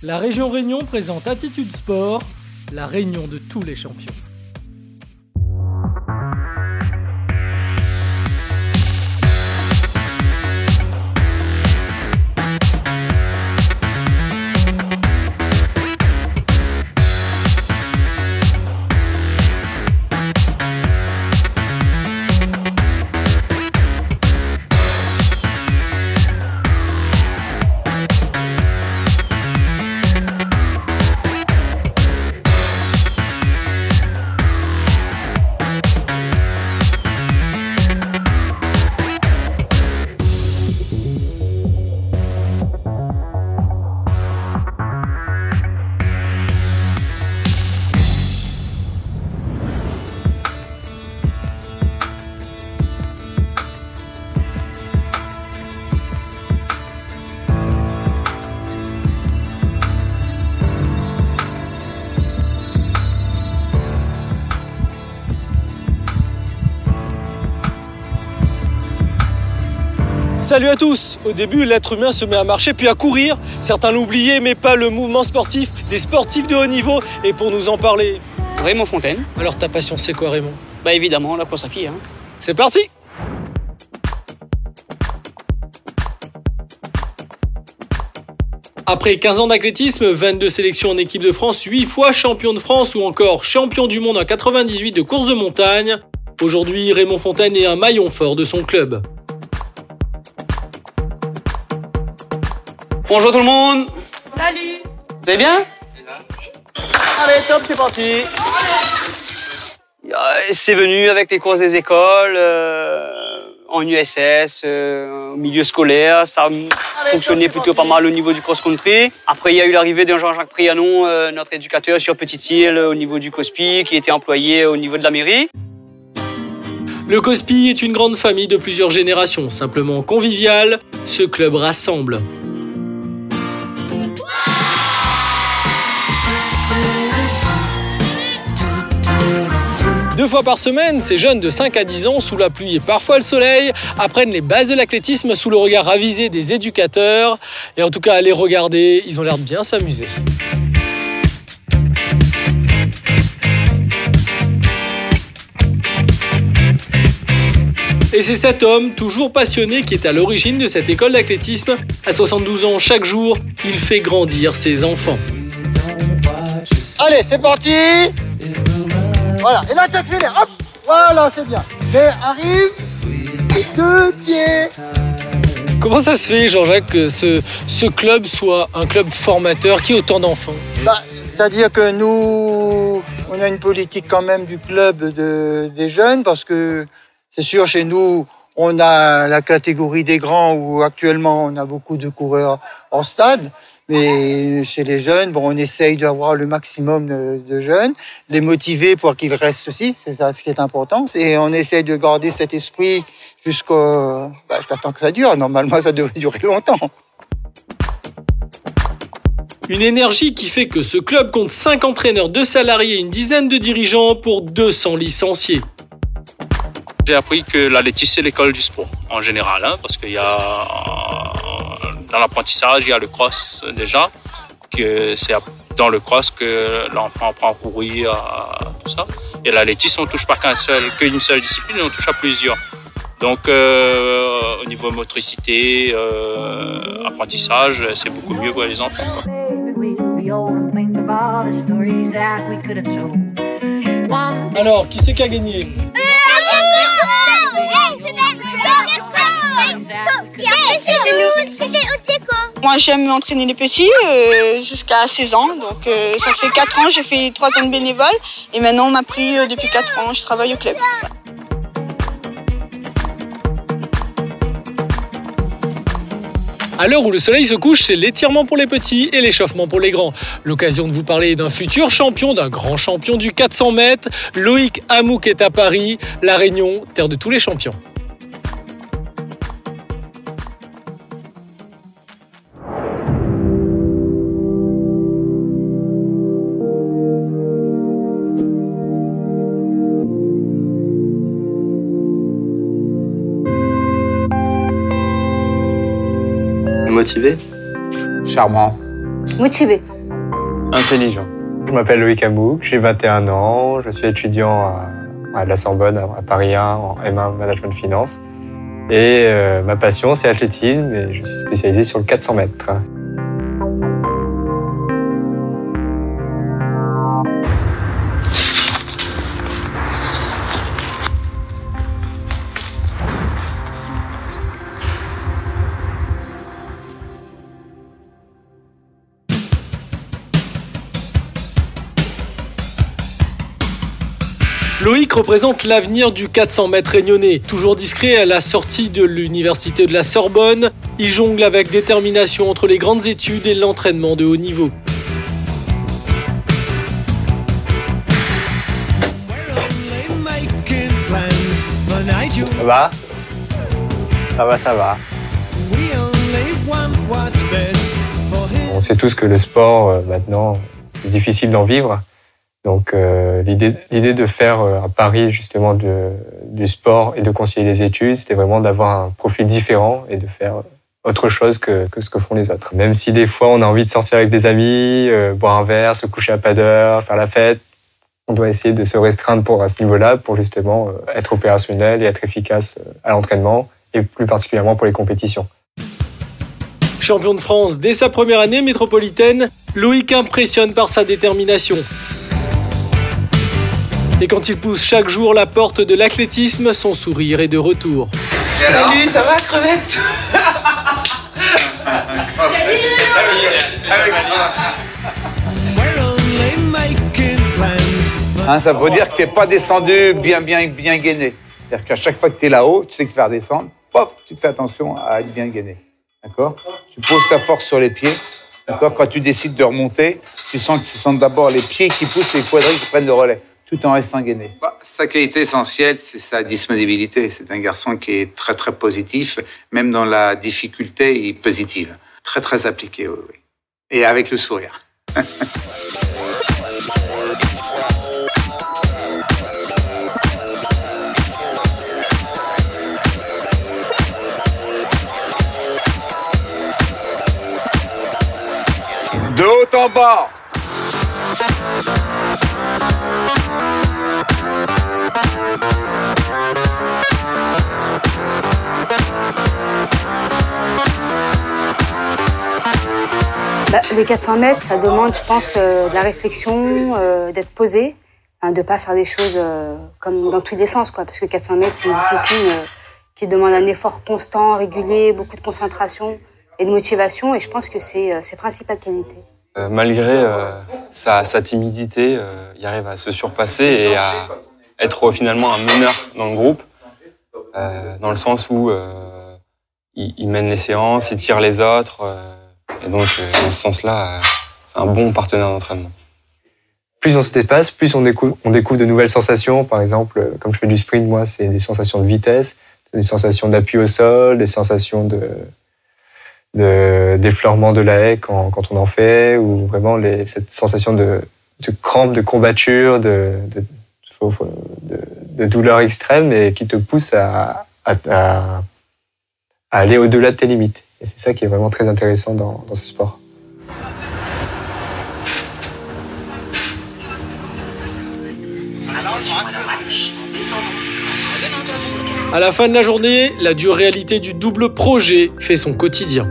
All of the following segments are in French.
La région Réunion présente Attitude Sport, la réunion de tous les champions. Salut à tous! Au début, l'être humain se met à marcher puis à courir. Certains l'ont oublié, mais pas le mouvement sportif des sportifs de haut niveau. Et pour nous en parler... Raymond Fontaine. Alors ta passion, c'est quoi, Raymond? Bah évidemment, la course à pied. C'est parti! Après 15 ans d'athlétisme, 22 sélections en équipe de France, 8 fois champion de France ou encore champion du monde en 98 de course de montagne, aujourd'hui Raymond Fontaine est un maillon fort de son club. Bonjour tout le monde. Salut. Vous allez bien? Allez, top, c'est parti. C'est venu avec les courses des écoles, en USS, au milieu scolaire. Ça fonctionnait plutôt pas mal au niveau du cross-country. Après, il y a eu l'arrivée de Jean-Jacques Prianon, notre éducateur sur Petite-Île, au niveau du COSPI, qui était employé au niveau de la mairie. Le COSPI est une grande famille de plusieurs générations, simplement conviviale. Ce club rassemble. Deux fois par semaine, ces jeunes de 5 à 10 ans, sous la pluie et parfois le soleil, apprennent les bases de l'athlétisme sous le regard avisé des éducateurs. Et en tout cas, à les regarder, ils ont l'air de bien s'amuser. Et c'est cet homme, toujours passionné, qui est à l'origine de cette école d'athlétisme. À 72 ans, chaque jour, il fait grandir ses enfants. Allez, c'est parti! Voilà, et là tu accélères, hop! Voilà, c'est bien. Mais arrive, 2 pieds. Comment ça se fait, Jean-Jacques, que ce club soit un club formateur qui ait autant d'enfants? C'est-à-dire que nous, on a une politique quand même du club des jeunes, parce que c'est sûr, chez nous, on a la catégorie des grands où actuellement on a beaucoup de coureurs en stade. Mais chez les jeunes, on essaye d'avoir le maximum de jeunes, les motiver pour qu'ils restent aussi, c'est ça ce qui est important. Et on essaye de garder cet esprit jusqu'à temps que ça dure. Normalement, ça devrait durer longtemps. Une énergie qui fait que ce club compte 5 entraîneurs, 2 salariés et une dizaine de dirigeants pour 200 licenciés. J'ai appris que l'athlétisme, c'est l'école du sport en général, parce qu'il y a dans l'apprentissage, il y a le cross déjà, que c'est dans le cross que l'enfant apprend à courir, tout ça. Et l'athlétisme, on ne touche pas qu'une seule discipline, on touche à plusieurs. Donc au niveau motricité, apprentissage, c'est beaucoup mieux pour les enfants. Alors, qui c'est qui a gagné? Moi j'aime entraîner les petits jusqu'à 16 ans, donc ça fait 4 ans, j'ai fait 3 ans de bénévole et maintenant on m'a pris depuis 4 ans, je travaille au club. À l'heure où le soleil se couche, c'est l'étirement pour les petits et l'échauffement pour les grands. L'occasion de vous parler d'un futur champion, d'un grand champion du 400 mètres. Loïc Amouk est à Paris, La Réunion, terre de tous les champions. Motivé? Charmant. Motivé. Intelligent. Je m'appelle Loïc Amouk, j'ai 21 ans, je suis étudiant à la Sorbonne, à Paris 1, en M1 Management Finance. Et ma passion, c'est l'athlétisme et je suis spécialisé sur le 400 mètres. Loïc représente l'avenir du 400 mètres réunionnais. Toujours discret à la sortie de l'université de la Sorbonne, il jongle avec détermination entre les grandes études et l'entraînement de haut niveau. Ça va ? Ça va. On sait tous que le sport, maintenant, c'est difficile d'en vivre. Donc l'idée de faire un pari justement du sport et de concilier les études, c'était vraiment d'avoir un profil différent et de faire autre chose que ce que font les autres. Même si des fois on a envie de sortir avec des amis, boire un verre, se coucher à pas d'heure, faire la fête, on doit essayer de se restreindre à ce niveau-là pour justement être opérationnel et être efficace à l'entraînement et plus particulièrement pour les compétitions. Champion de France dès sa première année métropolitaine, Loïc impressionne par sa détermination. Et quand il pousse chaque jour la porte de l'athlétisme, son sourire est de retour. Salut, ça va, crevette? Ça veut dire que tu n'es pas descendu bien gainé. C'est-à-dire qu'à chaque fois que tu es là-haut, tu sais que tu vas redescendre, pop, tu fais attention à être bien gainé. D'accord? Tu poses ta force sur les pieds. D'accord? Quand tu décides de remonter, tu sens que ce sont d'abord les pieds qui poussent et les quadrilles qui prennent le relais, tout en restant gainé. Sa qualité essentielle, c'est sa disponibilité. C'est un garçon qui est très, très positif, même dans la difficulté, il est positive. Très, très appliqué, oui. Et avec le sourire. De haut en bas. Le 400 mètres, ça demande, je pense, de la réflexion, d'être posé, de ne pas faire des choses comme dans tous les sens, quoi. Parce que 400 mètres, c'est une discipline qui demande un effort constant, régulier, beaucoup de concentration et de motivation. Et je pense que c'est ses principales qualités. Malgré sa timidité, il arrive à se surpasser et à être finalement un meneur dans le groupe, dans le sens où il mène les séances, il tire les autres. Et donc, dans ce sens-là, c'est un bon partenaire d'entraînement. Plus on se dépasse, plus on découvre de nouvelles sensations. Par exemple, comme je fais du sprint, moi, c'est des sensations de vitesse, c'est des sensations d'appui au sol, des sensations d'effleurement de la haie quand on en fait, ou vraiment cette sensation de crampe, de courbature, de douleur extrême et qui te pousse à aller au-delà de tes limites. Et c'est ça qui est vraiment très intéressant dans ce sport. À la fin de la journée, la dure réalité du double projet fait son quotidien.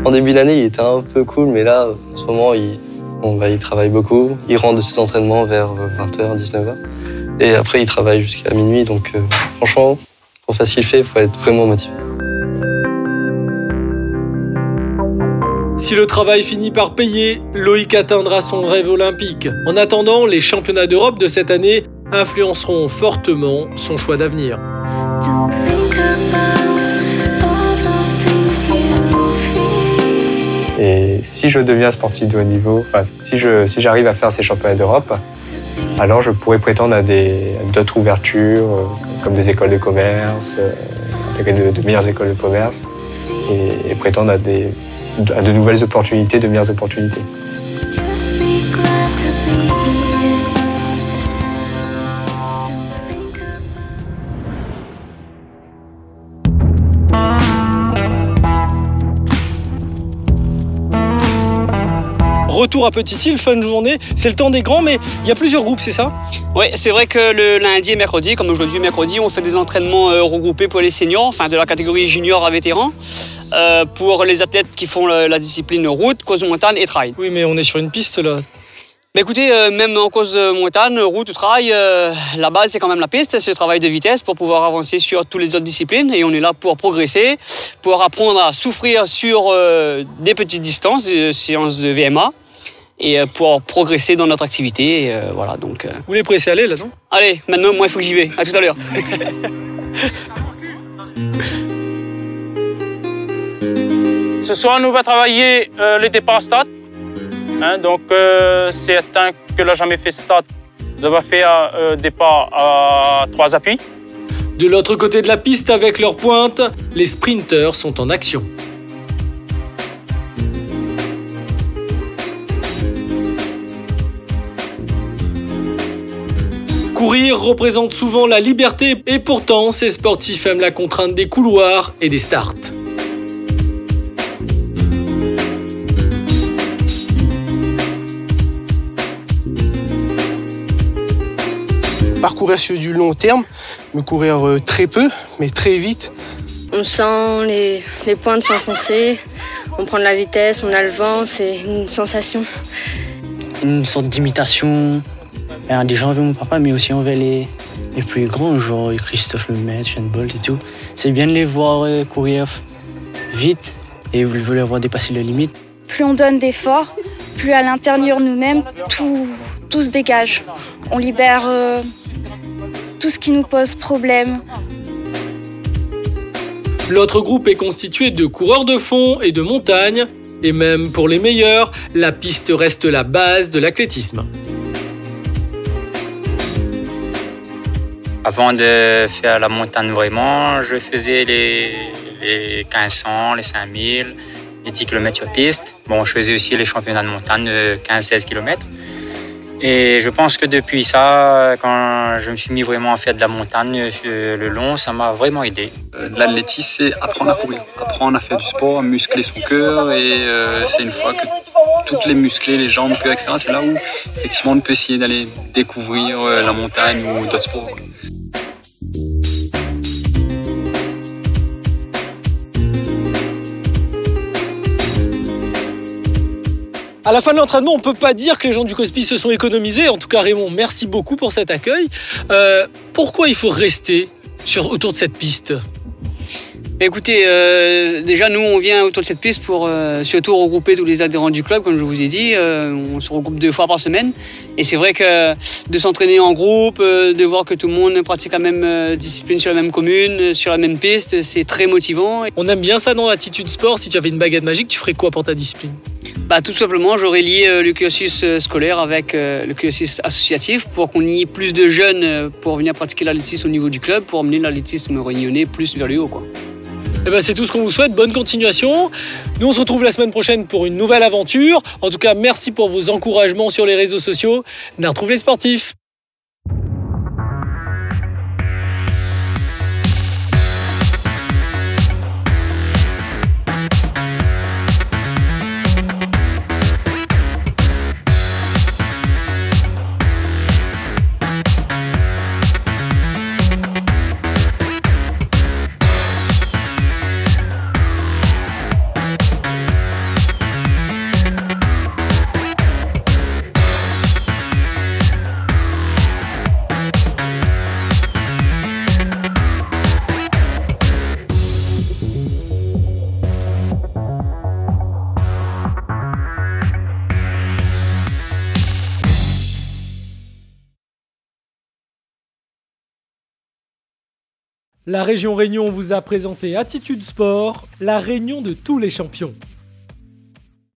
En début d'année, il était un peu cool, mais là, en ce moment, il travaille beaucoup. Il rentre de ses entraînements vers 20h, 19h. Et après, il travaille jusqu'à minuit. Donc, franchement, pour faire ce qu'il fait, il faut être vraiment motivé. Si le travail finit par payer, Loïc atteindra son rêve olympique. En attendant, les championnats d'Europe de cette année influenceront fortement son choix d'avenir. Et si je deviens sportif de haut niveau, si j'arrive à faire ces championnats d'Europe, alors je pourrais prétendre à d'autres ouvertures, comme des écoles de commerce, intégrer de meilleures écoles de commerce, et prétendre à de nouvelles opportunités, de meilleures opportunités. retour à Petit-Île, fin de journée. C'est le temps des grands, mais il y a plusieurs groupes, c'est ça? Oui, c'est vrai que le lundi et mercredi, comme aujourd'hui mercredi, on fait des entraînements regroupés pour les seniors, enfin de la catégorie junior à vétérans, pour les athlètes qui font la discipline route, course de montagne et trail. Oui, mais on est sur une piste là. Mais écoutez, même en course de montagne, route ou trail, la base c'est quand même la piste, c'est le travail de vitesse pour pouvoir avancer sur toutes les autres disciplines et on est là pour progresser, pour apprendre à souffrir sur des petites distances, des séances de VMA et pour progresser dans notre activité. Et, voilà, donc. Vous voulez presser aller là, non? Allez, maintenant moi il faut que j'y vais. À tout à l'heure. Ce soir, nous va travailler le départ stade. Donc, certains que n'a jamais fait stade va faire départ à 3 appuis. De l'autre côté de la piste, avec leur pointe, les sprinteurs sont en action. Courir représente souvent la liberté et pourtant, ces sportifs aiment la contrainte des couloirs et des starts. Parcourir sur du long terme, me courir très peu, mais très vite. On sent les pointes s'enfoncer, on prend de la vitesse, on a le vent, c'est une sensation. Une sorte d'imitation, déjà envers mon papa, mais aussi envers les plus grands, genre Christophe Lemaitre, Usain Bolt et tout. C'est bien de les voir courir vite et de les voir dépasser les limites. Plus on donne d'efforts, plus à l'intérieur nous-mêmes, tout se dégage. On libère tout ce qui nous pose problème. L'autre groupe est constitué de coureurs de fond et de montagne. Et même pour les meilleurs, la piste reste la base de l'athlétisme. Avant de faire la montagne vraiment, je faisais les 1500, les 5000, les 10 km sur piste. Bon, je faisais aussi les championnats de montagne de 15-16 km. Et je pense que depuis ça, quand je me suis mis vraiment à faire de la montagne le long, ça m'a vraiment aidé. L'athlétisme, c'est apprendre à courir, apprendre à faire du sport, muscler son cœur. Et c'est une fois que toutes les musclés, les jambes, cœur, etc., c'est là où effectivement on peut essayer d'aller découvrir la montagne ou d'autres sports. À la fin de l'entraînement, on ne peut pas dire que les gens du COSPI se sont économisés. En tout cas, Raymond, merci beaucoup pour cet accueil. Pourquoi il faut rester autour de cette piste ? Écoutez, déjà nous on vient autour de cette piste pour surtout regrouper tous les adhérents du club, comme je vous ai dit. On se regroupe 2 fois par semaine. Et c'est vrai que de s'entraîner en groupe, de voir que tout le monde pratique la même discipline sur la même commune, sur la même piste, c'est très motivant. On aime bien ça dans l'attitude sport. Si tu avais une baguette magique, tu ferais quoi pour ta discipline ? Tout simplement, j'aurais lié le cursus scolaire avec le cursus associatif pour qu'on y ait plus de jeunes pour venir pratiquer l'athlétisme au niveau du club, pour emmener l'athlétisme réunionnais plus vers le haut, quoi. C'est tout ce qu'on vous souhaite, bonne continuation. Nous on se retrouve la semaine prochaine pour une nouvelle aventure. En tout cas, merci pour vos encouragements sur les réseaux sociaux. On retrouve les sportifs. La région Réunion vous a présenté Attitude Sport, la réunion de tous les champions.